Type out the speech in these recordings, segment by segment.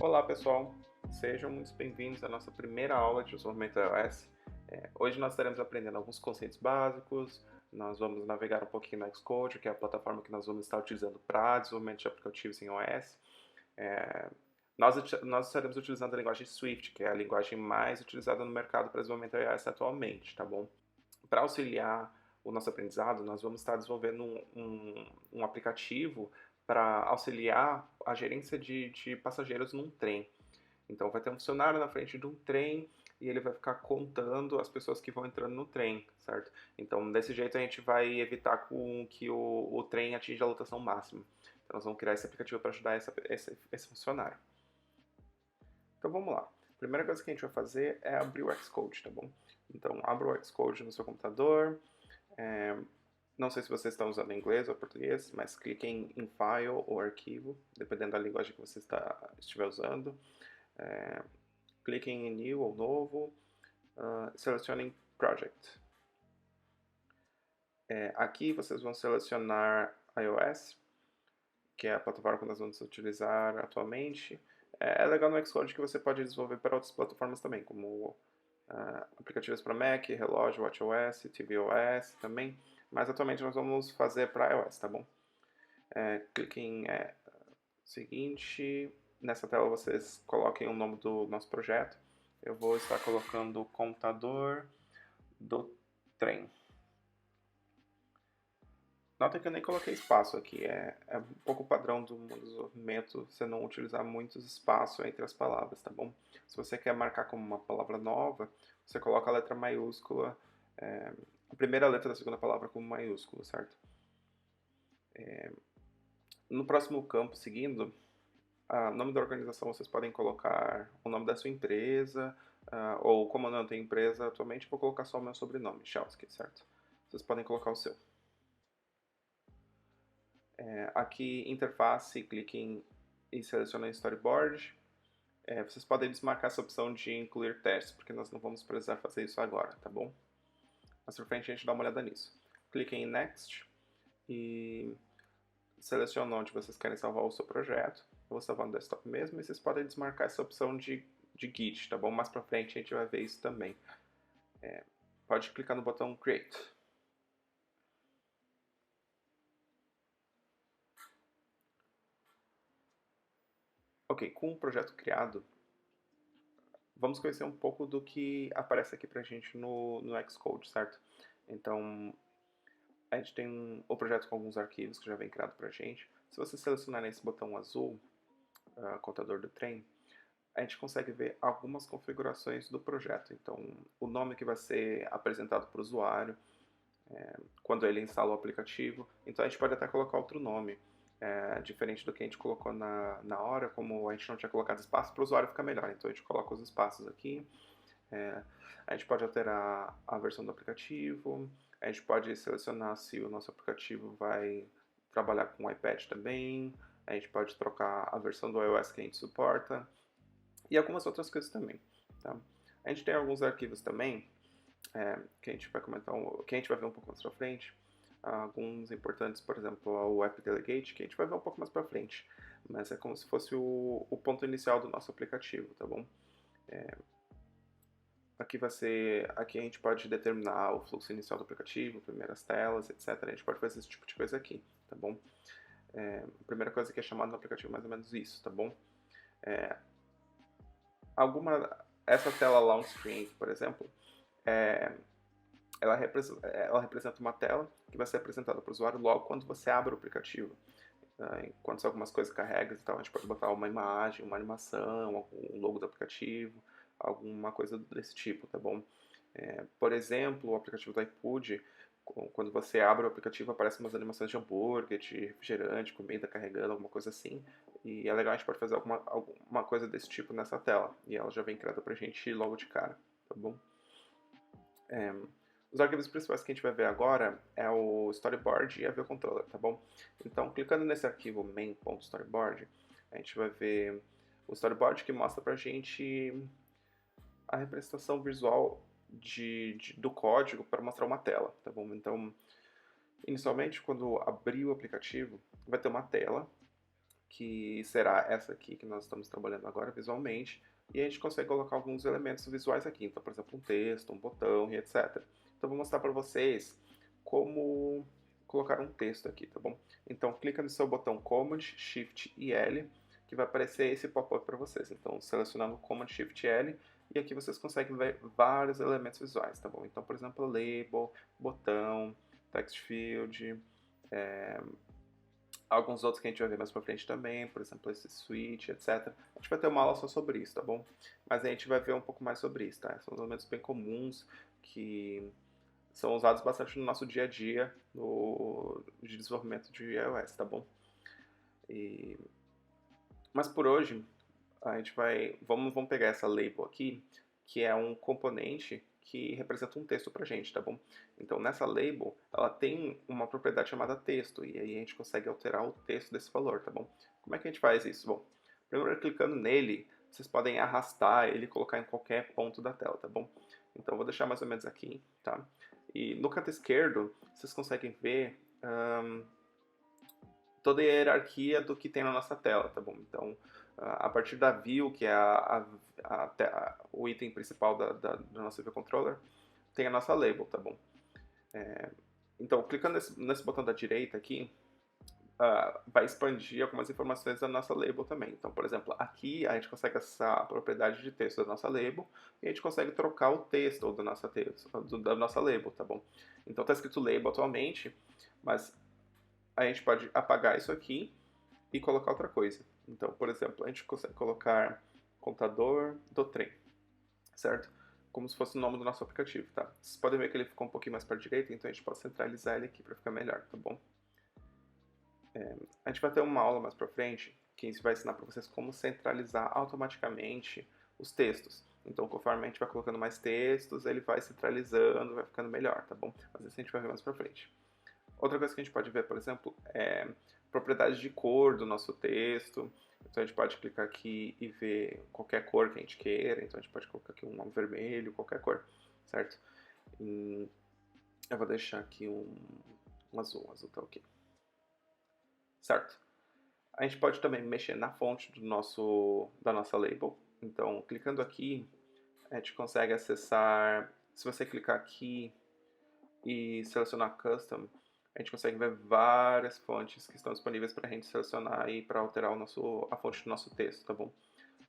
Olá pessoal, sejam muito bem-vindos à nossa primeira aula de desenvolvimento iOS. Hoje nós estaremos aprendendo alguns conceitos básicos, nós vamos navegar um pouquinho no Xcode, que é a plataforma que nós vamos estar utilizando para desenvolvimento de aplicativos em iOS. É, nós estaremos utilizando a linguagem Swift, que é a linguagem mais utilizada no mercado para desenvolvimento iOS atualmente, tá bom? Para auxiliar o nosso aprendizado, nós vamos estar desenvolvendo um aplicativo para auxiliar a gerência de passageiros num trem. Então vai ter um funcionário na frente de um trem e ele vai ficar contando as pessoas que vão entrando no trem, certo? Então desse jeito a gente vai evitar que o trem atinja a lotação máxima. Então nós vamos criar esse aplicativo para ajudar esse funcionário. Então vamos lá. A primeira coisa que a gente vai fazer é abrir o Xcode, tá bom? Então abra o Xcode no seu computador. É, não sei se vocês estão usando inglês ou português, mas cliquem em File ou Arquivo, dependendo da linguagem que você estiver usando. Cliquem em New ou Novo, selecionem Project. Aqui vocês vão selecionar iOS, que é a plataforma que nós vamos utilizar atualmente. É legal no Xcode que você pode desenvolver para outras plataformas também, como aplicativos para Mac, relógio, WatchOS, tvOS também. Mas atualmente nós vamos fazer para iOS, tá bom? Clique em seguinte. Nessa tela vocês coloquem o nome do nosso projeto. Eu vou estar colocando contador do trem. Nota que eu nem coloquei espaço aqui, é um pouco padrão do desenvolvimento você não utilizar muitos espaços entre as palavras, tá bom? Se você quer marcar como uma palavra nova, você coloca a letra maiúscula, a primeira letra da segunda palavra como maiúscula, certo? No próximo campo seguindo, o nome da organização vocês podem colocar o nome da sua empresa, ou como eu não tenho empresa atualmente, vou colocar só o meu sobrenome, Chelsky, certo? Vocês podem colocar o seu. Aqui, interface, cliquem e selecionem Storyboard. Vocês podem desmarcar essa opção de incluir testes, porque nós não vamos precisar fazer isso agora, tá bom? Mais pra frente a gente dá uma olhada nisso. Cliquem em Next e selecionem onde vocês querem salvar o seu projeto. Eu vou salvar no desktop mesmo e vocês podem desmarcar essa opção de Git, tá bom? Mais pra frente a gente vai ver isso também. Pode clicar no botão Create. Ok, com o projeto criado, vamos conhecer um pouco do que aparece aqui pra gente no Xcode, certo? Então, a gente tem o projeto com alguns arquivos que já vem criado pra gente. Se você selecionar esse botão azul, contador do trem, a gente consegue ver algumas configurações do projeto. Então, o nome que vai ser apresentado para o usuário, quando ele instala o aplicativo. Então, a gente pode até colocar outro nome. Diferente do que a gente colocou na hora, como a gente não tinha colocado espaço, para o usuário ficar melhor. Então a gente coloca os espaços aqui. A gente pode alterar a versão do aplicativo. A gente pode selecionar se o nosso aplicativo vai trabalhar com o iPad também. A gente pode trocar a versão do iOS que a gente suporta. E algumas outras coisas também. Tá? A gente tem alguns arquivos também que a gente vai comentar, que a gente vai ver um pouco mais pra frente. Alguns importantes, por exemplo, o App Delegate, que a gente vai ver um pouco mais pra frente. Mas é como se fosse o ponto inicial do nosso aplicativo, tá bom? Aqui a gente pode determinar o fluxo inicial do aplicativo, primeiras telas, etc. A gente pode fazer esse tipo de coisa aqui, tá bom? A primeira coisa que é chamada no aplicativo é mais ou menos isso, tá bom? Essa tela launch screen, por exemplo, ela representa uma tela que vai ser apresentada para o usuário logo quando você abre o aplicativo. Enquanto algumas coisas carregam, então a gente pode botar uma imagem, uma animação, um logo do aplicativo, alguma coisa desse tipo, tá bom? Por exemplo, o aplicativo do iFood, quando você abre o aplicativo aparecem umas animações de hambúrguer, de refrigerante, comida carregando, alguma coisa assim. E é legal, a gente pode fazer alguma coisa desse tipo nessa tela. E ela já vem criada pra gente logo de cara, tá bom? Os arquivos principais que a gente vai ver agora é o storyboard e a view controller, tá bom? Então, clicando nesse arquivo main.storyboard, a gente vai ver o storyboard que mostra pra gente a representação visual do código para mostrar uma tela, tá bom? Então, inicialmente, quando abrir o aplicativo, vai ter uma tela que será essa aqui que nós estamos trabalhando agora visualmente, e a gente consegue colocar alguns elementos visuais aqui, então, por exemplo, um texto, um botão e etc. Então, vou mostrar para vocês como colocar um texto aqui, tá bom? Então, clica no seu botão Command, Shift e L, que vai aparecer esse pop-up para vocês. Então, selecionando Command, Shift e L, e aqui vocês conseguem ver vários elementos visuais, tá bom? Então, por exemplo, label, botão, text field, alguns outros que a gente vai ver mais pra frente também, por exemplo, esse switch, etc. A gente vai ter uma aula só sobre isso, tá bom? Mas a gente vai ver um pouco mais sobre isso, tá? São elementos bem comuns que são usados bastante no nosso dia a dia de desenvolvimento de iOS, tá bom? Mas por hoje, a gente vai... Vamos pegar essa label aqui, que é um componente que representa um texto pra gente, tá bom? Então, nessa label, ela tem uma propriedade chamada texto, e aí a gente consegue alterar o texto desse valor, tá bom? Como é que a gente faz isso? Bom, primeiro clicando nele, vocês podem arrastar ele e colocar em qualquer ponto da tela, tá bom? Então, eu vou deixar mais ou menos aqui, tá? E no canto esquerdo, vocês conseguem ver toda a hierarquia do que tem na nossa tela, tá bom? Então, a partir da view, que é o item principal do nosso view controller, tem a nossa label, tá bom? Então, clicando nesse botão da direita aqui, vai expandir algumas informações da nossa label também. Então, por exemplo, aqui a gente consegue acessar a propriedade de texto da nossa label e a gente consegue trocar o texto da nossa label, tá bom? Então, está escrito label atualmente, mas a gente pode apagar isso aqui e colocar outra coisa. Então, por exemplo, a gente consegue colocar contador do trem, certo? Como se fosse o nome do nosso aplicativo, tá? Vocês podem ver que ele ficou um pouquinho mais para a direita, então a gente pode centralizar ele aqui para ficar melhor, tá bom? A gente vai ter uma aula mais para frente que vai ensinar para vocês como centralizar automaticamente os textos. Então, conforme a gente vai colocando mais textos, ele vai centralizando, vai ficando melhor, tá bom? Mas isso a gente vai ver mais para frente. Outra coisa que a gente pode ver, por exemplo, é propriedades de cor do nosso texto. Então a gente pode clicar aqui e ver qualquer cor que a gente queira. Então a gente pode colocar aqui um vermelho, qualquer cor, certo? Eu vou deixar aqui um azul tá ok. Certo? A gente pode também mexer na fonte da nossa label. Então, clicando aqui, a gente consegue acessar. Se você clicar aqui e selecionar Custom, a gente consegue ver várias fontes que estão disponíveis para a gente selecionar e para alterar a fonte do nosso texto, tá bom?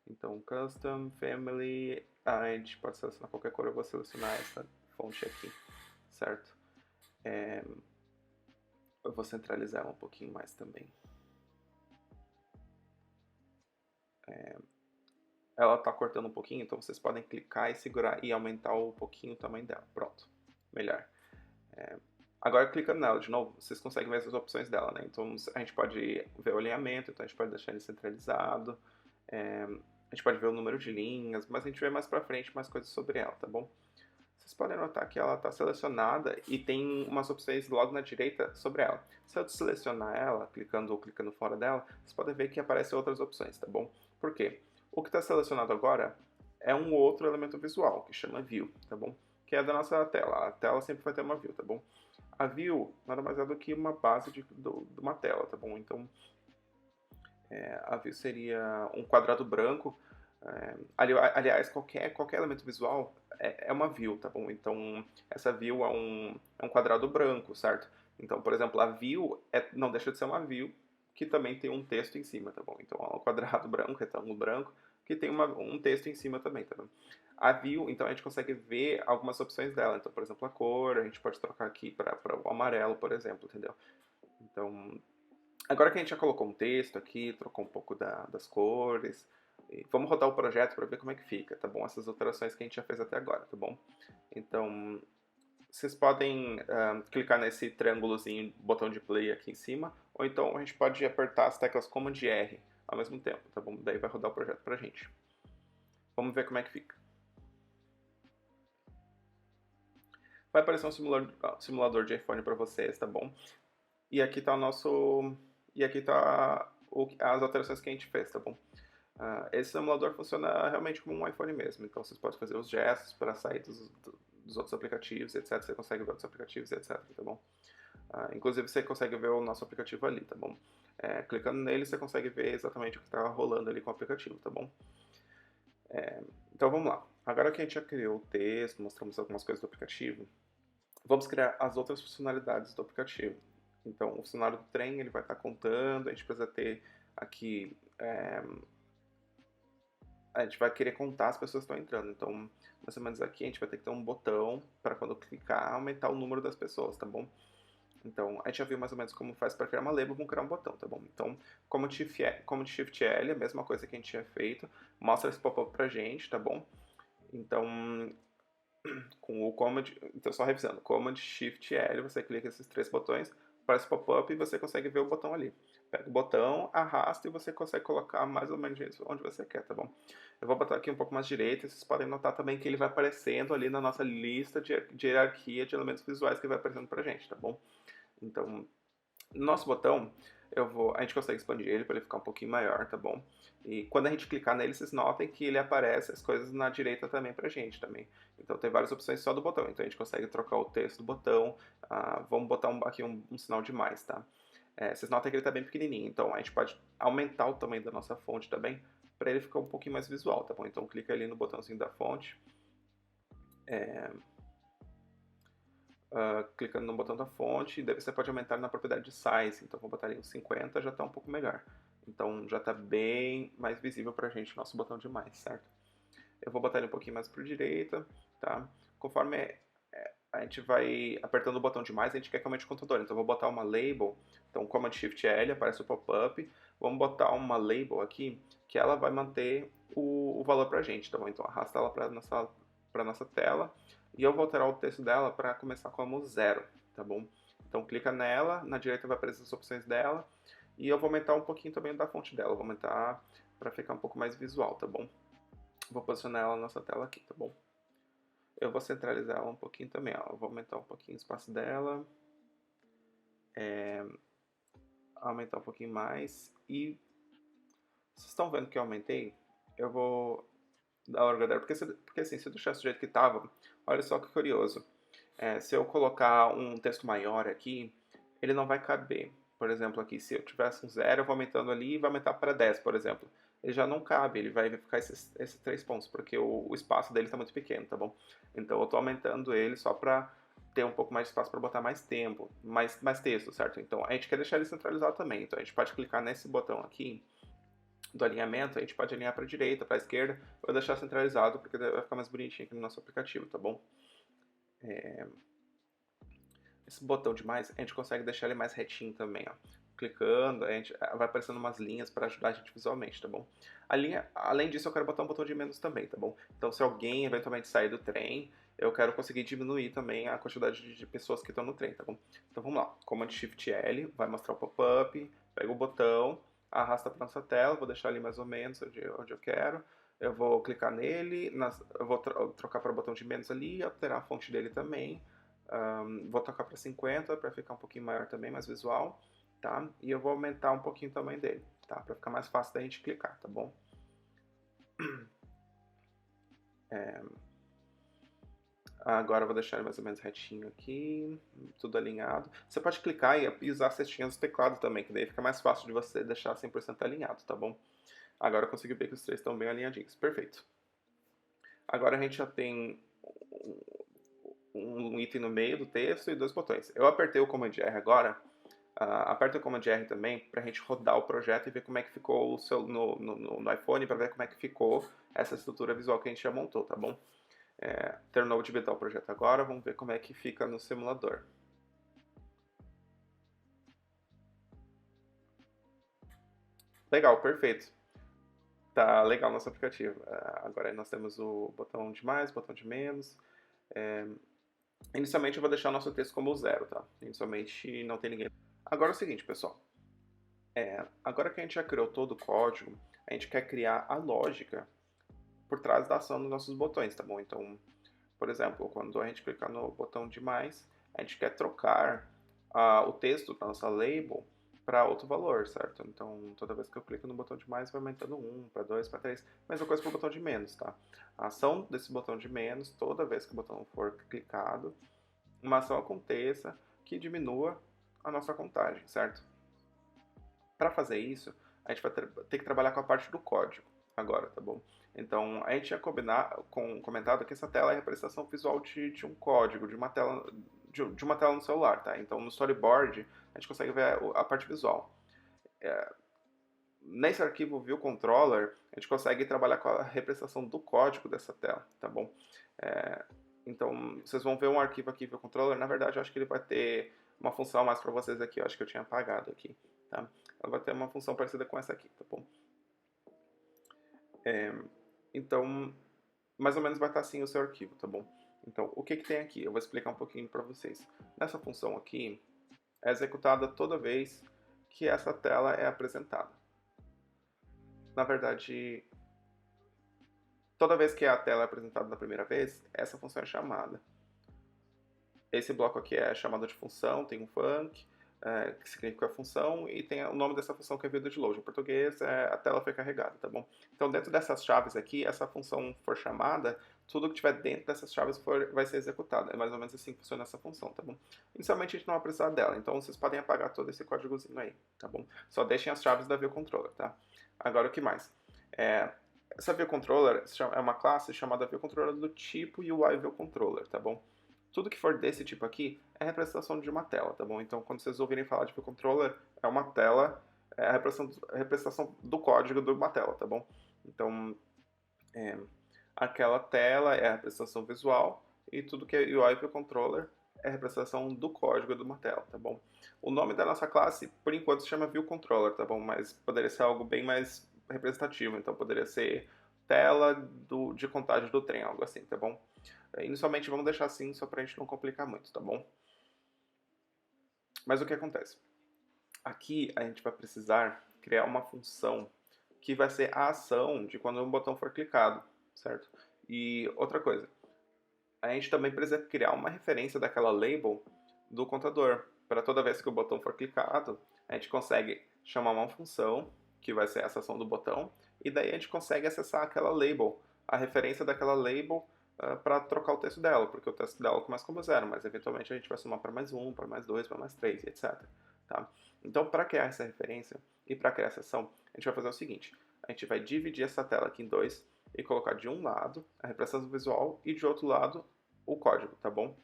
Então, Custom, Family, a gente pode selecionar qualquer cor, eu vou selecionar essa fonte aqui, certo? Eu vou centralizar ela um pouquinho mais também. Ela está cortando um pouquinho, então vocês podem clicar e segurar e aumentar um pouquinho o tamanho dela. Pronto, melhor. Agora, clicando nela de novo, vocês conseguem ver as opções dela, né? Então, a gente pode ver o alinhamento, então a gente pode deixar ele centralizado. A gente pode ver o número de linhas, mas a gente vê mais pra frente mais coisas sobre ela, tá bom? Vocês podem notar que ela está selecionada e tem umas opções logo na direita sobre ela. Se eu selecionar ela, clicando fora dela, vocês podem ver que aparecem outras opções, tá bom? Por quê? O que está selecionado agora é um outro elemento visual, que chama View, tá bom? Que é da nossa tela. A tela sempre vai ter uma View, tá bom? A View nada mais é do que uma base de uma tela, tá bom? Então, a View seria um quadrado branco. Aliás, qualquer elemento visual é uma view, tá bom? Então, essa view é um quadrado branco, certo? Então, por exemplo, a view não deixa de ser uma view que também tem um texto em cima, tá bom? Então, é um quadrado branco, retângulo branco, que tem um texto em cima também, tá bom? A view, então, a gente consegue ver algumas opções dela. Então, por exemplo, a cor, a gente pode trocar aqui para o amarelo, por exemplo, entendeu? Então, agora que a gente já colocou um texto aqui, trocou um pouco das cores, vamos rodar o projeto para ver como é que fica, tá bom? Essas alterações que a gente já fez até agora, tá bom? Então, vocês podem clicar nesse triângulozinho, botão de play aqui em cima, ou então a gente pode apertar as teclas Command e R ao mesmo tempo, tá bom? Daí vai rodar o projeto pra gente. Vamos ver como é que fica. Vai aparecer um simulador de iPhone para vocês, tá bom? E aqui está as alterações que a gente fez, tá bom? Esse simulador funciona realmente como um iPhone mesmo, então vocês podem fazer os gestos para sair dos outros aplicativos, etc. Você consegue ver outros aplicativos, etc, tá bom? Inclusive você consegue ver o nosso aplicativo ali, tá bom? Clicando nele, você consegue ver exatamente o que está rolando ali com o aplicativo, tá bom? Então vamos lá. Agora que a gente já criou o texto, mostramos algumas coisas do aplicativo, vamos criar as outras funcionalidades do aplicativo. Então, o funcionário do trem ele vai estar contando, a gente precisa ter aqui, a gente vai querer contar as pessoas que estão entrando. Então, mais ou menos aqui a gente vai ter que ter um botão para quando clicar aumentar o número das pessoas, tá bom? Então, a gente já viu mais ou menos como faz para criar uma label, vamos criar um botão, tá bom? Então, Command Shift L, a mesma coisa que a gente tinha feito, mostra esse pop-up pra gente, tá bom? Então, com o Command, então só revisando, Command Shift L, você clica nesses 3 botões, aparece pop-up e você consegue ver o botão ali. Pega o botão, arrasta e você consegue colocar mais ou menos onde você quer, tá bom? Eu vou botar aqui um pouco mais direito, vocês podem notar também que ele vai aparecendo ali na nossa lista de hierarquia de elementos visuais que vai aparecendo pra gente, tá bom? Então, no nosso botão, a gente consegue expandir ele para ele ficar um pouquinho maior, tá bom? E quando a gente clicar nele, vocês notem que ele aparece as coisas na direita também pra gente também. Então tem várias opções só do botão. Então a gente consegue trocar o texto do botão. Vamos botar aqui um sinal de mais, tá? Vocês notam que ele está bem pequenininho. Então a gente pode aumentar o tamanho da nossa fonte também para ele ficar um pouquinho mais visual, tá bom? Então clica ali no botãozinho da fonte. Clicando no botão da fonte, e daí você pode aumentar na propriedade de size. Então vou botar ali uns 50, já está um pouco melhor. Então já está bem mais visível para a gente o nosso botão de mais, certo? Eu vou botar ele um pouquinho mais para a direita, tá? Conforme a gente vai apertando o botão de mais, a gente quer que aumente o contador. Então eu vou botar uma label, então Command Shift L, aparece o pop-up. Vamos botar uma label aqui, que ela vai manter o valor para a gente, tá bom? Então arrasta ela para nossa tela. E eu vou alterar o texto dela para começar como 0, tá bom? Então clica nela, na direita vai aparecer as opções dela. E eu vou aumentar um pouquinho também da fonte dela, vou aumentar para ficar um pouco mais visual, tá bom? Vou posicionar ela na nossa tela aqui, tá bom? Eu vou centralizar ela um pouquinho também, ó. Eu vou aumentar um pouquinho o espaço dela. Aumentar um pouquinho mais. E vocês estão vendo que eu aumentei? Eu vou dar hora, galera, porque assim, se eu deixar do jeito que estava, olha só que curioso. Se eu colocar um texto maior aqui, ele não vai caber. Por exemplo, aqui, se eu tivesse um 0, eu vou aumentando ali e vai aumentar para 10, por exemplo. Ele já não cabe, ele vai ficar esses 3 pontos, porque o espaço dele está muito pequeno, tá bom? Então eu estou aumentando ele só para ter um pouco mais de espaço para botar mais tempo, mais texto, certo? Então a gente quer deixar ele centralizado também. Então a gente pode clicar nesse botão aqui do alinhamento, a gente pode alinhar para a direita, para a esquerda, ou deixar centralizado, porque vai ficar mais bonitinho aqui no nosso aplicativo, tá bom? Esse botão de mais, a gente consegue deixar ele mais retinho também, ó. Clicando, vai aparecendo umas linhas para ajudar a gente visualmente, tá bom? Além disso, eu quero botar um botão de menos também, tá bom? Então, se alguém eventualmente sair do trem, eu quero conseguir diminuir também a quantidade de pessoas que estão no trem, tá bom? Então, vamos lá. Command Shift L, vai mostrar o pop-up, pega o botão, arrasta para nossa tela, vou deixar ali mais ou menos onde eu quero. Eu vou clicar nele, eu vou trocar para o botão de menos ali, alterar a fonte dele também. Vou tocar para 50 para ficar um pouquinho maior também, mais visual, tá? E eu vou aumentar um pouquinho o tamanho dele, tá? Para ficar mais fácil da gente clicar, tá bom? Agora eu vou deixar ele mais ou menos retinho aqui, tudo alinhado. Você pode clicar e usar as setinhas do teclado também, que daí fica mais fácil de você deixar 100% alinhado, tá bom? Agora eu consegui ver que os três estão bem alinhadinhos, perfeito. Agora a gente já tem um item no meio do texto e 2 botões. Eu apertei o Command R agora. Aperta o Command R também para a gente rodar o projeto e ver como é que ficou no iPhone, para ver como é que ficou essa estrutura visual que a gente já montou, tá bom? Terminou de editar o projeto agora, vamos ver como é que fica no simulador. Legal, perfeito. Tá legal o nosso aplicativo. Agora nós temos o botão de mais, botão de menos. Inicialmente eu vou deixar o nosso texto como 0, tá? Inicialmente não tem ninguém. Agora é o seguinte, pessoal. Agora que a gente já criou todo o código, a gente quer criar a lógica por trás da ação dos nossos botões, tá bom? Então, por exemplo, quando a gente clicar no botão de mais, a gente quer trocar o texto da nossa label para outro valor, certo? Então, toda vez que eu clico no botão de mais, vai aumentando 1, para 2, para 3. Mesma coisa para o botão de menos, tá? A ação desse botão de menos, toda vez que o botão for clicado, uma ação aconteça que diminua a nossa contagem, certo? para fazer isso, a gente vai ter que trabalhar com a parte do código agora, tá bom? Então, a gente tinha comentado que essa tela é a representação visual de um código, de uma tela, de uma tela no celular, tá? Então, no storyboard, a gente consegue ver a parte visual. Nesse arquivo View Controller, a gente consegue trabalhar com a representação do código dessa tela, tá bom? Então, vocês vão ver um arquivo aqui View Controller, na verdade, eu acho que ele vai ter uma função mais para vocês aqui, eu acho que eu tinha apagado aqui, tá? Ela vai ter uma função parecida com essa aqui, tá bom? Então, mais ou menos vai estar assim o seu arquivo, tá bom? Então, o que tem aqui? Eu vou explicar um pouquinho para vocês. Nessa função aqui, é executada toda vez que essa tela é apresentada. Na verdade, toda vez que a tela é apresentada da primeira vez, essa função é chamada. Esse bloco aqui é chamado de função, tem um func, que significa função, e tem o nome dessa função que é view de load. Em português, a tela foi carregada, tá bom? Então, dentro dessas chaves aqui, essa função for chamada, tudo que tiver dentro dessas chaves vai ser executado. É mais ou menos assim que funciona essa função, tá bom? Inicialmente, a gente não vai precisar dela, então vocês podem apagar todo esse códigozinho aí, tá bom? Só deixem as chaves da view controller, tá? Agora, o que mais? Essa view controller é uma classe chamada view controller do tipo UI view controller, tá bom? Tudo que for desse tipo aqui é representação de uma tela, tá bom? Então, quando vocês ouvirem falar de view controller, é uma tela, é a representação do código de uma tela, tá bom? Então, aquela tela é a representação visual e tudo que é UI view controller é a representação do código de uma tela, tá bom? O nome da nossa classe, por enquanto, se chama view controller, tá bom? Mas poderia ser algo bem mais representativo, então poderia ser tela de contagem do trem, algo assim, tá bom? Inicialmente vamos deixar assim, só pra gente não complicar muito, tá bom? Mas o que acontece? Aqui a gente vai precisar criar uma função que vai ser a ação de quando um botão for clicado, certo? E outra coisa, a gente também precisa criar uma referência daquela label do contador. Para toda vez que o botão for clicado, a gente consegue chamar uma função, que vai ser essa ação do botão, e daí a gente consegue acessar aquela label, a referência daquela label para trocar o texto dela, porque o texto dela começa como 0, mas eventualmente a gente vai somar para mais 1, para mais 2, para mais 3, etc. Tá? Então, para criar essa referência e para criar essa ação, a gente vai fazer o seguinte, a gente vai dividir essa tela aqui em dois e colocar de um lado a representação visual e de outro lado o código, tá bom?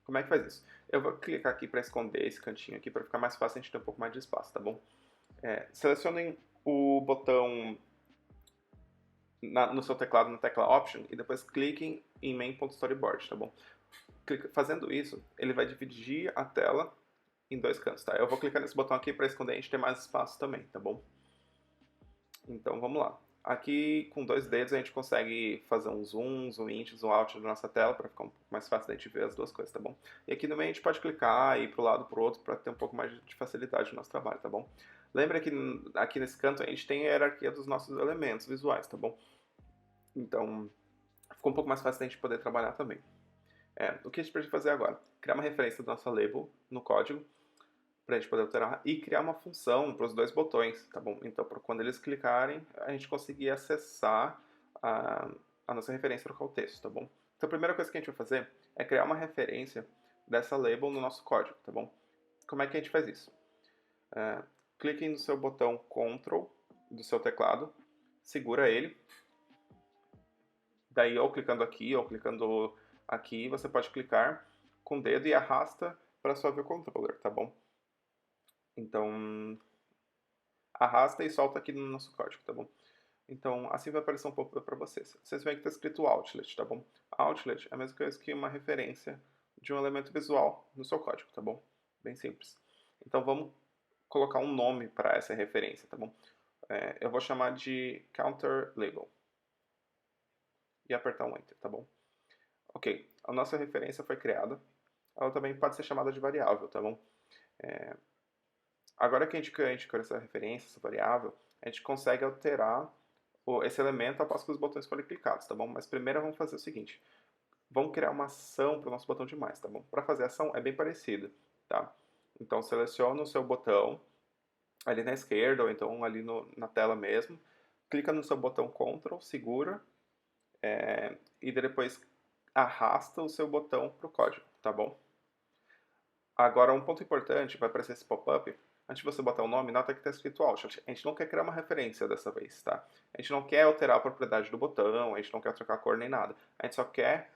Como é que faz isso? Eu vou clicar aqui para esconder esse cantinho aqui para ficar mais fácil a gente ter um pouco mais de espaço, tá bom? Selecionem o botão no seu teclado, na tecla Option, e depois cliquem em main.storyboard, tá bom? Fazendo isso, ele vai dividir a tela em dois cantos, tá? Eu vou clicar nesse botão aqui para esconder e a gente ter mais espaço também, tá bom? Então, vamos lá. Aqui, com dois dedos, a gente consegue fazer um zoom, zoom in, zoom out da nossa tela para ficar um pouco mais fácil da gente ver as duas coisas, tá bom? E aqui no meio a gente pode clicar e ir para o lado, para o outro, para ter um pouco mais de facilidade no nosso trabalho, tá bom? Lembra que aqui nesse canto a gente tem a hierarquia dos nossos elementos visuais, tá bom? Então, ficou um pouco mais fácil da gente poder trabalhar também. O que a gente precisa fazer agora? Criar uma referência da nossa label no código, para a gente poder alterar, e criar uma função para os dois botões, tá bom? Então, para quando eles clicarem, a gente conseguir acessar a nossa referência e trocar o texto, tá bom? Então, a primeira coisa que a gente vai fazer é criar uma referência dessa label no nosso código, tá bom? Como é que a gente faz isso? Clique no seu botão Ctrl do seu teclado, segura ele, daí ou clicando aqui, você pode clicar com o dedo e arrasta para sua view controller, tá bom? Então, arrasta e solta aqui no nosso código, tá bom? Então, assim vai aparecer um pouco para vocês. Vocês veem que está escrito Outlet, tá bom? Outlet é a mesma coisa que uma referência de um elemento visual no seu código, tá bom? Bem simples. Então, vamos colocar um nome para essa referência, tá bom? Eu vou chamar de Counter Label. E apertar um Enter, tá bom? Ok, a nossa referência foi criada. Ela também pode ser chamada de variável, tá bom? Agora que a gente criou essa referência, essa variável, a gente consegue alterar esse elemento após que os botões forem clicados, tá bom? Mas primeiro vamos fazer o seguinte, vamos criar uma ação para o nosso botão de mais, tá bom? Para fazer a ação é bem parecido, tá? Então seleciona o seu botão ali na esquerda ou então ali na tela mesmo, clica no seu botão Ctrl, segura e depois arrasta o seu botão para o código, tá bom? Agora um ponto importante, vai aparecer esse pop-up, antes de você botar o nome, nota que está escrito Alt. A gente não quer criar uma referência dessa vez, tá? A gente não quer alterar a propriedade do botão, a gente não quer trocar a cor nem nada. A gente só quer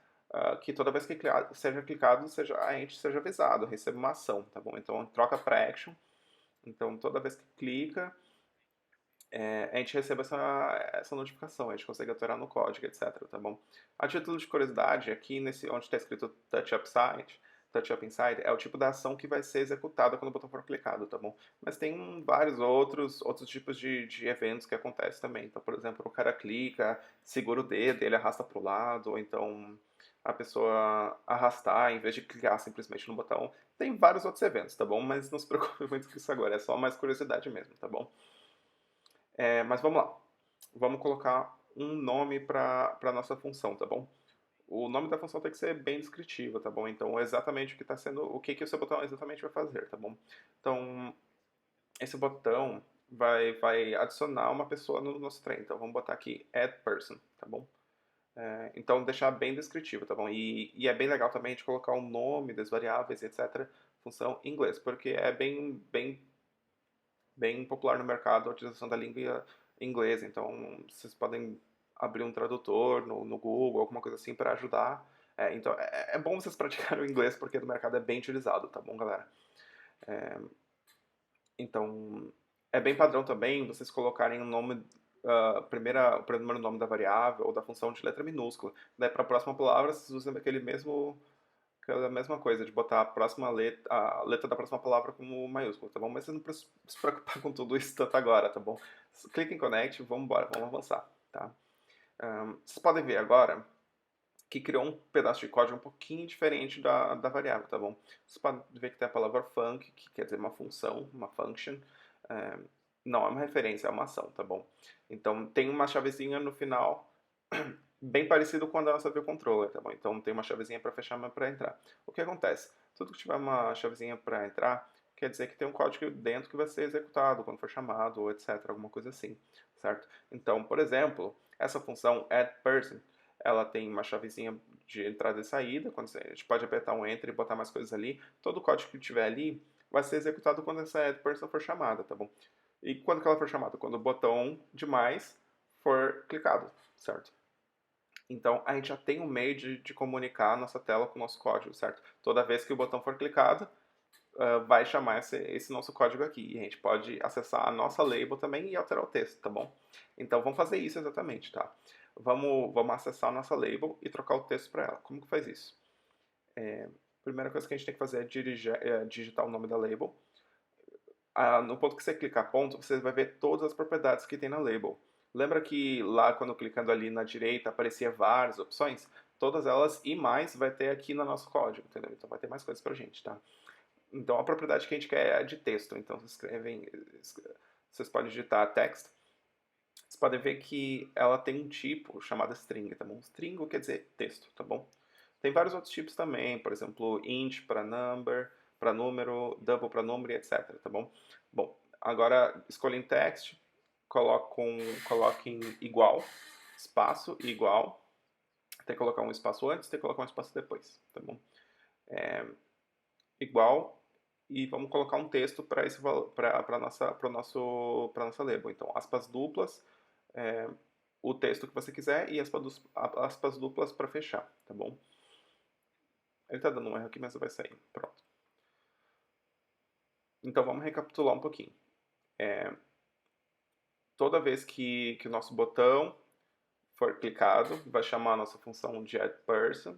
que toda vez que seja clicado, a gente seja avisado, receba uma ação, tá bom? Então, troca para action. Então, toda vez que clica, a gente recebe essa notificação, a gente consegue alterar no código, etc, tá bom? A título de curiosidade, aqui onde está escrito Touch Up Inside, é o tipo da ação que vai ser executada quando o botão for clicado, tá bom? Mas tem vários outros tipos de eventos que acontecem também. Então, por exemplo, o cara clica, segura o dedo, ele arrasta para o lado, ou então a pessoa arrastar em vez de clicar simplesmente no botão. Tem vários outros eventos, tá bom? Mas não se preocupe muito com isso agora, é só mais curiosidade mesmo, tá bom? Mas vamos lá. Vamos colocar um nome para a nossa função, tá bom? O nome da função tem que ser bem descritivo, tá bom? Então, exatamente o que está sendo, o que o seu botão exatamente vai fazer, tá bom? Então, esse botão vai adicionar uma pessoa no nosso trem. Então, vamos botar aqui add person, tá bom? Então, deixar bem descritivo, tá bom? E é bem legal também a gente colocar o nome das variáveis, etc., função em inglês, porque é bem popular no mercado a utilização da língua inglesa. Então, vocês podem abrir um tradutor no Google, alguma coisa assim, para ajudar. Então, é bom vocês praticarem o inglês, porque no mercado é bem utilizado, tá bom, galera? Então, é bem padrão também vocês colocarem o nome, o primeiro nome da variável ou da função de letra minúscula. Daí, para a próxima palavra, vocês usam aquela mesma coisa, de botar a letra da próxima palavra como maiúscula, tá bom? Mas você não precisa se preocupar com tudo isso tanto agora, tá bom? Clique em Connect, vamos embora, vamos avançar, tá? Vocês podem ver agora que criou um pedaço de código um pouquinho diferente da variável, tá bom? Vocês podem ver que tem a palavra func, que quer dizer uma função, uma function. Não é uma referência, é uma ação, tá bom? Então tem uma chavezinha no final, bem parecido com a da nossa view controller, tá bom? Então tem uma chavezinha para fechar, uma para entrar. O que acontece? Tudo que tiver uma chavezinha para entrar, quer dizer que tem um código dentro que vai ser executado quando for chamado, ou etc, alguma coisa assim, certo? Então, por exemplo, essa função addPerson, ela tem uma chavezinha de entrada e saída, a gente pode apertar um Enter e botar mais coisas ali. Todo o código que tiver ali vai ser executado quando essa addPerson for chamada, tá bom? E quando que ela for chamada? Quando o botão de mais for clicado, certo? Então, a gente já tem um meio de comunicar a nossa tela com o nosso código, certo? Toda vez que o botão for clicado, vai chamar esse nosso código aqui. E a gente pode acessar a nossa label também e alterar o texto, tá bom? Então, vamos fazer isso exatamente, tá? Vamos acessar a nossa label e trocar o texto para ela. Como que faz isso? Primeira coisa que a gente tem que fazer é digitar o nome da label. No ponto que você clicar ponto, você vai ver todas as propriedades que tem na label. Lembra que lá, quando clicando ali na direita, aparecia várias opções? Todas elas e mais vai ter aqui no nosso código, entendeu? Então vai ter mais coisas pra gente, tá? Então a propriedade que a gente quer é a de texto. Então vocês podem digitar text. Vocês podem ver que ela tem um tipo chamado string, tá bom? String quer dizer texto, tá bom? Tem vários outros tipos também, por exemplo, int para number, para número, double para número, etc, tá bom? Bom, agora escolha em text, coloque em igual, espaço e igual. Tem que colocar um espaço antes, tem que colocar um espaço depois, tá bom? Igual, e vamos colocar um texto para esse para nossa label. Então, aspas duplas, o texto que você quiser e aspas duplas para fechar, tá bom? Ele está dando um erro aqui, mas vai sair. Pronto. Então vamos recapitular um pouquinho. Toda vez que o nosso botão for clicado, vai chamar a nossa função de addPerson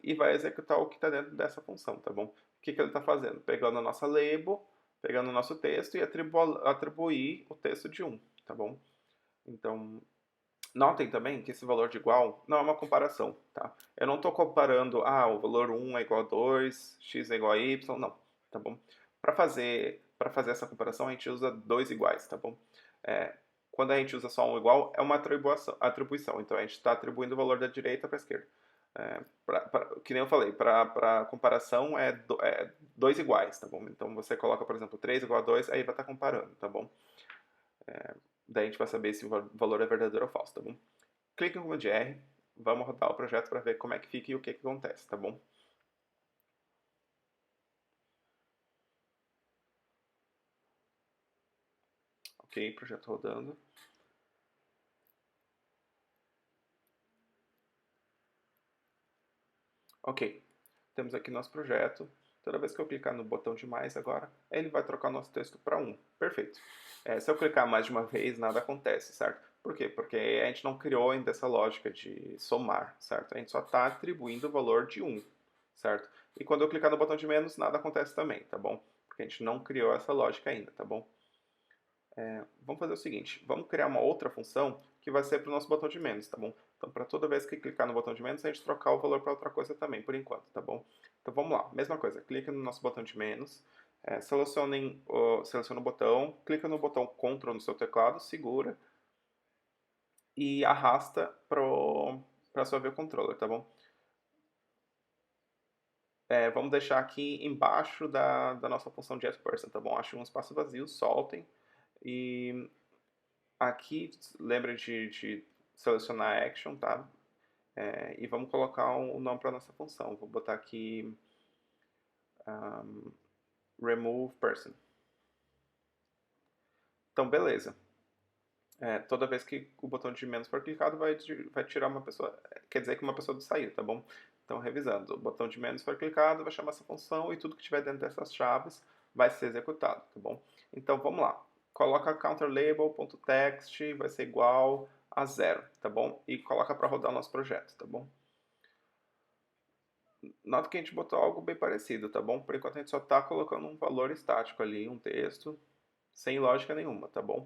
e vai executar o que está dentro dessa função, tá bom? O que ele está fazendo? Pegando a nossa label, pegando o nosso texto e atribuir o texto de 1, tá bom? Então, notem também que esse valor de igual não é uma comparação, tá? Eu não estou comparando, o valor 1 é igual a 2, x é igual a y, não, tá bom? Para fazer essa comparação, a gente usa dois iguais, tá bom? Quando a gente usa só um igual, é uma atribuição. Então, a gente está atribuindo o valor da direita para a esquerda. Que nem eu falei, para comparação é dois iguais, tá bom? Então, você coloca, por exemplo, 3 igual a 2, aí vai estar comparando, tá bom? Daí a gente vai saber se o valor é verdadeiro ou falso, tá bom? Clique no comando de R, vamos rodar o projeto para ver como é que fica e o que acontece, tá bom? Ok, projeto rodando. Ok, temos aqui nosso projeto. Toda vez que eu clicar no botão de mais agora, ele vai trocar o nosso texto para 1. Perfeito. Se eu clicar mais de uma vez, nada acontece, certo? Por quê? Porque a gente não criou ainda essa lógica de somar, certo? A gente só está atribuindo o valor de 1, certo? E quando eu clicar no botão de menos, nada acontece também, tá bom? Porque a gente não criou essa lógica ainda, tá bom? Vamos fazer o seguinte, vamos criar uma outra função que vai ser para o nosso botão de menos, tá bom? Então, para toda vez que clicar no botão de menos, a gente trocar o valor para outra coisa também, por enquanto, tá bom? Então, vamos lá, mesma coisa, clica no nosso botão de menos, seleciona o botão, clica no botão Ctrl no seu teclado, segura e arrasta para a sua view controller, tá bom? Vamos deixar aqui embaixo da nossa função de getPerson, tá bom? Ache um espaço vazio, soltem e aqui, lembra de selecionar Action, tá? E vamos colocar um nome para nossa função. Vou botar aqui Remove Person. Então, beleza. Toda vez que o botão de menos for clicado, vai tirar uma pessoa. Quer dizer que uma pessoa saiu, tá bom? Então, revisando. O botão de menos for clicado, vai chamar essa função e tudo que tiver dentro dessas chaves vai ser executado, tá bom? Então, vamos lá. Coloca counterLabel.text, vai ser igual a 0, tá bom? E coloca para rodar o nosso projeto, tá bom? Nota que a gente botou algo bem parecido, tá bom? Por enquanto a gente só está colocando um valor estático ali, um texto, sem lógica nenhuma, tá bom?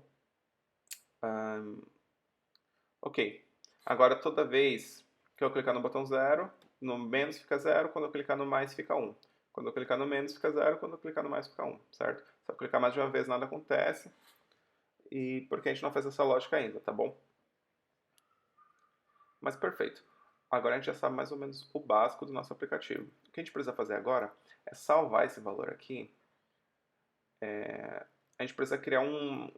Ok. Agora toda vez que eu clicar no botão 0, no menos fica 0, quando eu clicar no mais fica 1. Quando eu clicar no menos fica 0, quando eu clicar no mais fica 1, certo? Se eu clicar mais de uma vez nada acontece, e porque a gente não fez essa lógica ainda, tá bom? Mas perfeito. Agora a gente já sabe mais ou menos o básico do nosso aplicativo. O que a gente precisa fazer agora é salvar esse valor aqui. A gente precisa criar um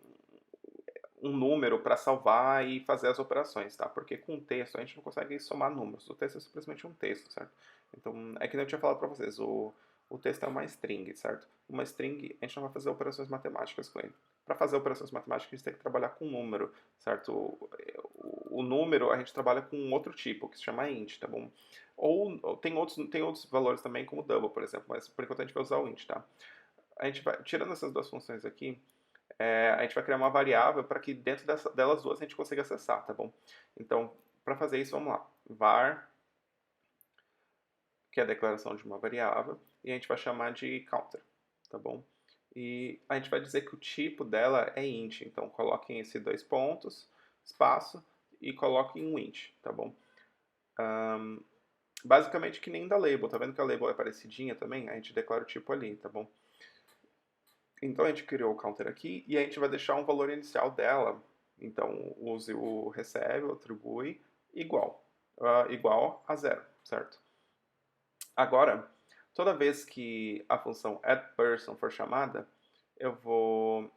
número para salvar e fazer as operações, tá? Porque com texto a gente não consegue somar números. O texto é simplesmente um texto, certo? Então, é que nem eu tinha falado para vocês, o texto é uma string, certo? Uma string, a gente não vai fazer operações matemáticas com ele. Para fazer operações matemáticas, a gente tem que trabalhar com número, certo? O número a gente trabalha com um outro tipo, que se chama int, tá bom? Ou tem outros valores também, como double, por exemplo, mas por enquanto a gente vai usar o int, tá? A gente vai, tirando essas duas funções aqui, a gente vai criar uma variável para que dentro delas duas a gente consiga acessar, tá bom? Então, para fazer isso, vamos lá. var, que é a declaração de uma variável, e a gente vai chamar de counter, tá bom? E a gente vai dizer que o tipo dela é int, então coloquem esses dois pontos, espaço, e coloquem um int, tá bom? Basicamente que nem da label, tá vendo que a label é parecidinha também? A gente declara o tipo ali, tá bom? Então a gente criou o counter aqui e a gente vai deixar um valor inicial dela. Então use o recebe, o atribui, igual. Igual a 0, certo? Agora, toda vez que a função addPerson for chamada, eu vou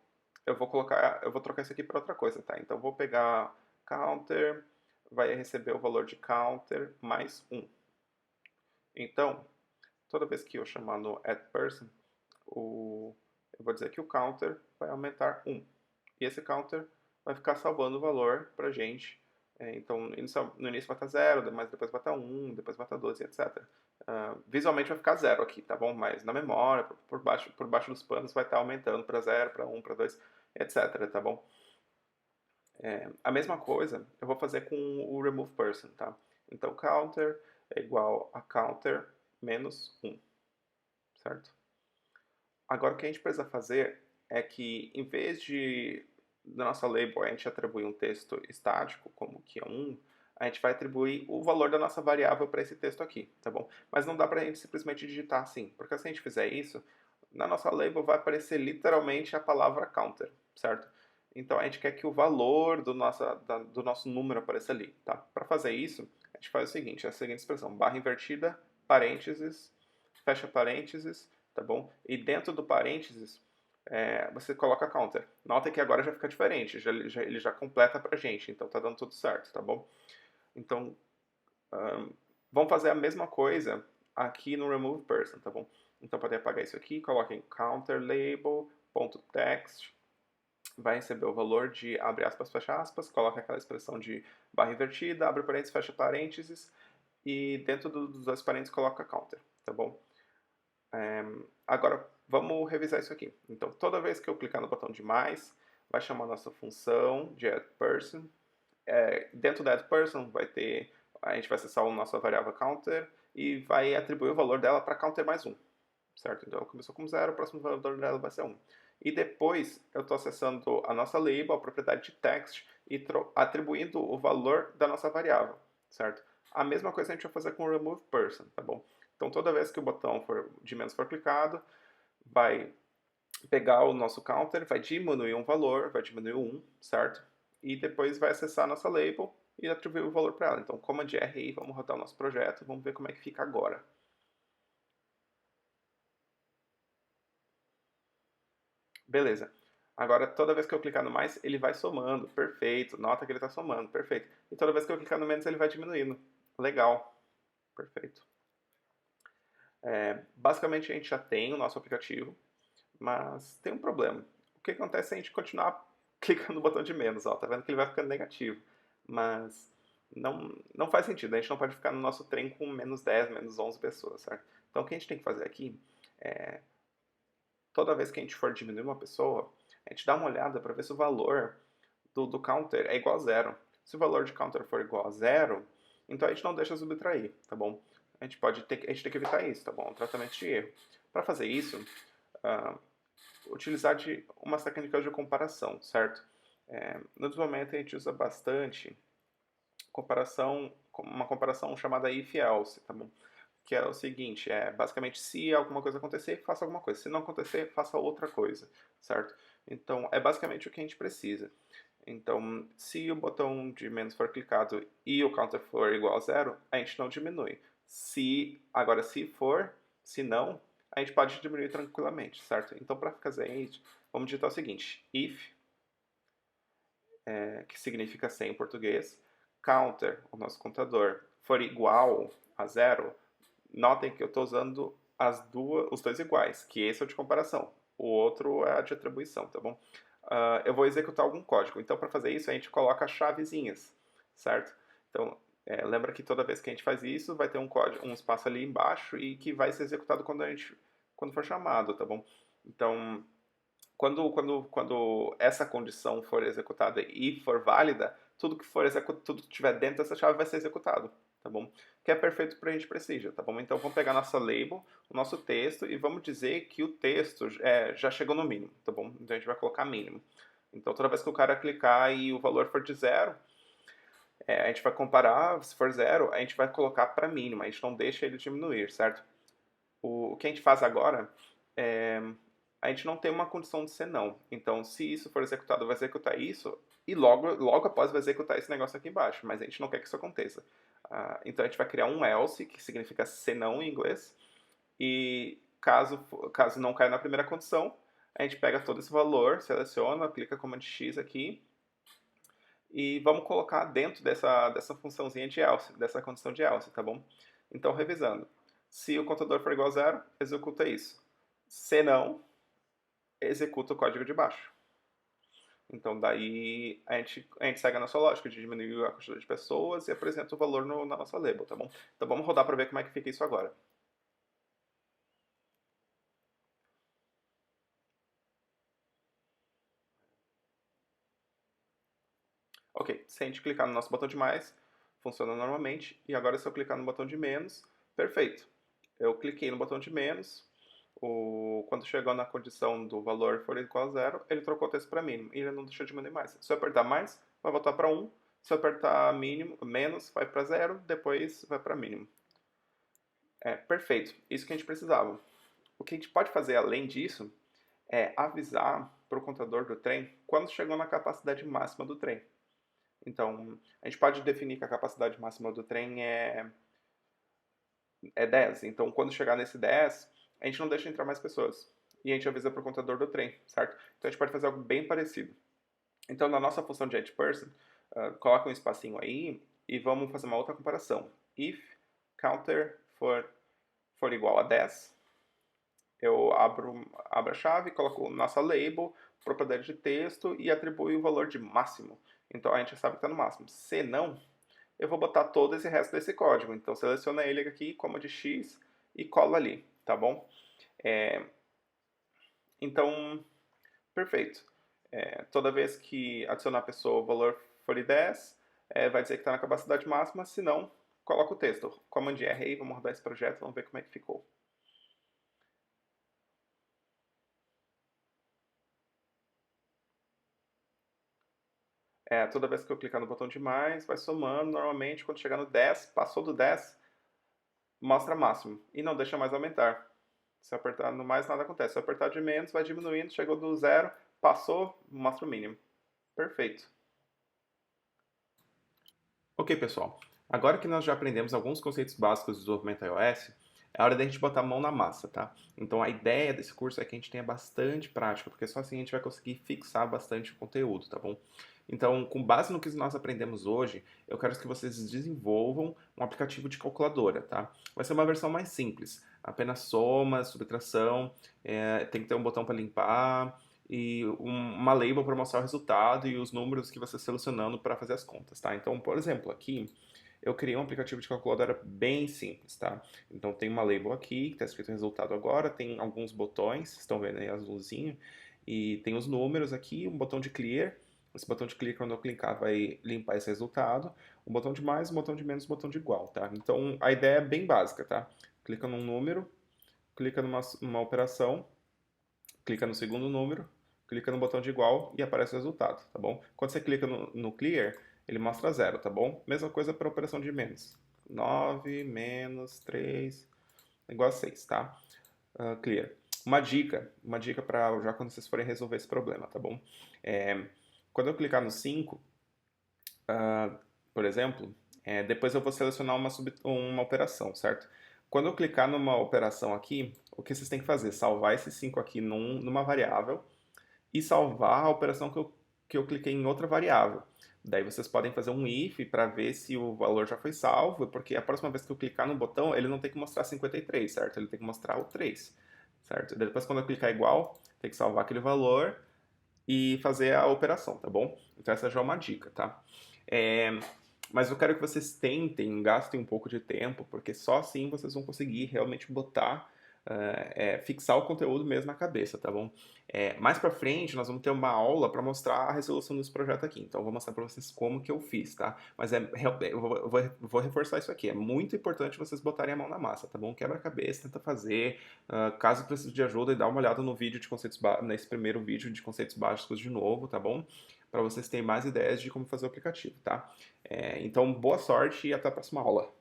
trocar isso aqui para outra coisa, tá? Então eu vou pegar counter, vai receber o valor de counter mais 1. Então, toda vez que eu chamar no addPerson, eu vou dizer que o counter vai aumentar 1. E esse counter vai ficar salvando o valor pra gente. Então, no início vai estar 0, mas depois vai estar 1, depois vai estar 2, etc. Visualmente vai ficar 0 aqui, tá bom? Mas na memória, por baixo dos panos, vai estar aumentando para 0, para 1, para 2, etc, tá bom? A mesma coisa eu vou fazer com o remove person, tá? Então, counter é igual a counter menos 1, certo? Agora, o que a gente precisa fazer é que, em vez de, na nossa label, a gente atribuir um texto estático, como que é 1, a gente vai atribuir o valor da nossa variável para esse texto aqui, tá bom? Mas não dá para a gente simplesmente digitar assim, porque se a gente fizer isso, na nossa label vai aparecer literalmente a palavra counter, certo? Então a gente quer que o valor do nosso número apareça ali, tá? Para fazer isso, a gente faz o seguinte, a seguinte expressão, barra invertida, parênteses, fecha parênteses, tá bom? E dentro do parênteses, você coloca counter. Nota que agora já fica diferente, ele já completa pra gente, então tá dando tudo certo, tá bom? Então, vamos fazer a mesma coisa aqui no remove person, tá bom? Então, para apagar isso aqui, coloquem counter label.text vai receber o valor de abre aspas, fecha aspas, coloca aquela expressão de barra invertida, abre parênteses, fecha parênteses, e dentro dos dois parênteses coloca counter, tá bom? Agora, vamos revisar isso aqui. Então, toda vez que eu clicar no botão de mais, vai chamar a nossa função de addPerson. Dentro da addPerson a gente vai acessar a nossa variável counter e vai atribuir o valor dela para counter mais 1, certo? Então ela começou com 0, o próximo valor dela vai ser 1. E depois eu estou acessando a nossa label, a propriedade de text, e atribuindo o valor da nossa variável, certo? A mesma coisa a gente vai fazer com o removePerson, tá bom? Então toda vez que o botão de menos for clicado, vai pegar o nosso counter, vai diminuir um valor, vai diminuir 1, certo? E depois vai acessar a nossa label e atribuir o valor para ela. Então, Command R aí, vamos rodar o nosso projeto, vamos ver como é que fica agora. Beleza. Agora, toda vez que eu clicar no mais, ele vai somando. Perfeito. Nota que ele está somando. Perfeito. E toda vez que eu clicar no menos, ele vai diminuindo. Legal. Perfeito. Basicamente, a gente já tem o nosso aplicativo, mas tem um problema. O que acontece se a gente continuar clicando no botão de menos? Ó, tá vendo que ele vai ficando negativo. Mas não faz sentido. A gente não pode ficar no nosso trem com menos 10, menos 11 pessoas, certo? Então, o que a gente tem que fazer aqui é, toda vez que a gente for diminuir uma pessoa, a gente dá uma olhada para ver se o valor do counter é igual a zero. Se o valor de counter for igual a zero, então a gente não deixa subtrair, tá bom? A gente tem que evitar isso, tá bom? Um tratamento de erro. Para fazer isso, uh, utilizar de umas técnicas de comparação, certo? No desenvolvimento a gente usa bastante uma comparação chamada if-else, tá bom? Que é o seguinte, basicamente se alguma coisa acontecer, faça alguma coisa. Se não acontecer, faça outra coisa, certo? Então, é basicamente o que a gente precisa. Então, se o botão de menos for clicado e o counter for igual a zero, a gente não diminui. Agora, se não, a gente pode diminuir tranquilamente, certo? Então, para fazer isso, vamos digitar o seguinte, if, que significa 100 em português, counter, o nosso contador, for igual a zero, notem que eu estou usando os dois iguais, que esse é o de comparação. O outro é a de atribuição, tá bom? Eu vou executar algum código. Então, para fazer isso, a gente coloca chavezinhas, certo? Então, lembra que toda vez que a gente faz isso, vai ter um código, um espaço ali embaixo e que vai ser executado quando for chamado, tá bom? Então, quando essa condição for executada e for válida, tudo que tiver dentro dessa chave vai ser executado, tá bom? Que é perfeito para a gente precisa, tá bom? Então vamos pegar nossa label, o nosso texto e vamos dizer que o texto já chegou no mínimo, tá bom? Então a gente vai colocar mínimo. Então toda vez que o cara clicar e o valor for de zero, a gente vai comparar, se for zero, a gente vai colocar para mínimo, a gente não deixa ele diminuir, certo? O que a gente faz agora é a gente não tem uma condição de ser não. Então, se isso for executado, vai executar isso e logo após vai executar esse negócio aqui embaixo, mas a gente não quer que isso aconteça. Então, a gente vai criar um else, que significa se não em inglês, e caso não caia na primeira condição, a gente pega todo esse valor, seleciona, clica Command X aqui, e vamos colocar dentro dessa funçãozinha de else, dessa condição de else, tá bom? Então, revisando. Se o contador for igual a zero, executa isso. Se não, executa o código de baixo. Então, daí a gente segue a nossa lógica de diminuir a quantidade de pessoas e apresenta o valor na nossa label, tá bom? Então, vamos rodar para ver como é que fica isso agora. Ok, se a gente clicar no nosso botão de mais, funciona normalmente. E agora, se eu clicar no botão de menos, perfeito. Eu cliquei no botão de menos, quando chegou na condição do valor for igual a zero, ele trocou o texto para mínimo e ele não deixou de diminuir mais. Se eu apertar mais, vai voltar para 1. Se eu apertar menos, vai para zero, depois vai para mínimo. Perfeito, isso que a gente precisava. O que a gente pode fazer além disso é avisar para o contador do trem quando chegou na capacidade máxima do trem. Então, a gente pode definir que a capacidade máxima do trem é 10. Então, quando chegar nesse 10, a gente não deixa entrar mais pessoas. E a gente avisa para o contador do trem, certo? Então, a gente pode fazer algo bem parecido. Então, na nossa função de addPerson, coloca um espacinho aí e vamos fazer uma outra comparação. If counter for igual a 10, Eu abro a chave, coloco nossa label, propriedade de texto e atribuo o valor de máximo. Então a gente sabe que está no máximo. Se não, eu vou botar todo esse resto desse código. Então seleciona ele aqui como de X e cola ali, tá bom? É, então, perfeito. Toda vez que adicionar a pessoa o valor for de 10, vai dizer que está na capacidade máxima, se não, coloca o texto. Command R aí, vamos rodar esse projeto, vamos ver como é que ficou. Toda vez que eu clicar no botão de mais, vai somando. Normalmente, quando chegar no 10, passou do 10, mostra máximo. E não deixa mais aumentar. Se eu apertar no mais, nada acontece. Se eu apertar de menos, vai diminuindo. Chegou do zero, passou, mostra o mínimo. Perfeito. Ok, pessoal. Agora que nós já aprendemos alguns conceitos básicos do desenvolvimento iOS, é hora da gente botar a mão na massa, tá? Então a ideia desse curso é que a gente tenha bastante prática, porque só assim a gente vai conseguir fixar bastante o conteúdo, tá bom? Então, com base no que nós aprendemos hoje, eu quero que vocês desenvolvam um aplicativo de calculadora, tá? Vai ser uma versão mais simples, apenas soma, subtração, tem que ter um botão para limpar, e uma label para mostrar o resultado e os números que você está selecionando para fazer as contas, tá? Então, por exemplo, aqui eu criei um aplicativo de calculadora bem simples, tá? Então tem uma label aqui, que está escrito resultado agora, tem alguns botões, estão vendo aí azulzinho, e tem os números aqui, um botão de clear. Esse botão de clear, quando eu clicar, vai limpar esse resultado. Um botão de mais, um botão de menos, um botão de igual, tá? Então a ideia é bem básica, tá? Clica num número, clica numa operação, clica no segundo número, clica no botão de igual e aparece o resultado, tá bom? Quando você clica no clear, ele mostra zero, tá bom? Mesma coisa para a operação de menos. 9 menos 3 igual a 6, tá? Clear. Uma dica para já quando vocês forem resolver esse problema, tá bom? Quando eu clicar no 5, por exemplo, depois eu vou selecionar uma operação, certo? Quando eu clicar numa operação aqui, o que vocês têm que fazer? Salvar esse 5 aqui numa variável e salvar a operação que eu cliquei em outra variável. Daí vocês podem fazer um if para ver se o valor já foi salvo, porque a próxima vez que eu clicar no botão, ele não tem que mostrar 53, certo? Ele tem que mostrar o 3, certo? Depois quando eu clicar igual, tem que salvar aquele valor e fazer a operação, tá bom? Então essa já é uma dica, tá? É, mas eu quero que vocês tentem, gastem um pouco de tempo, porque só assim vocês vão conseguir realmente botar, fixar o conteúdo mesmo na cabeça, tá bom? Mais pra frente nós vamos ter uma aula para mostrar a resolução desse projeto aqui, então eu vou mostrar para vocês como que eu fiz, tá? Mas eu vou reforçar isso aqui, é muito importante vocês botarem a mão na massa, tá bom? Quebra a cabeça, tenta fazer, caso precise de ajuda, dá uma olhada no vídeo de conceitos nesse primeiro vídeo de conceitos básicos de novo, tá bom? Para vocês terem mais ideias de como fazer o aplicativo, tá? Então, boa sorte e até a próxima aula.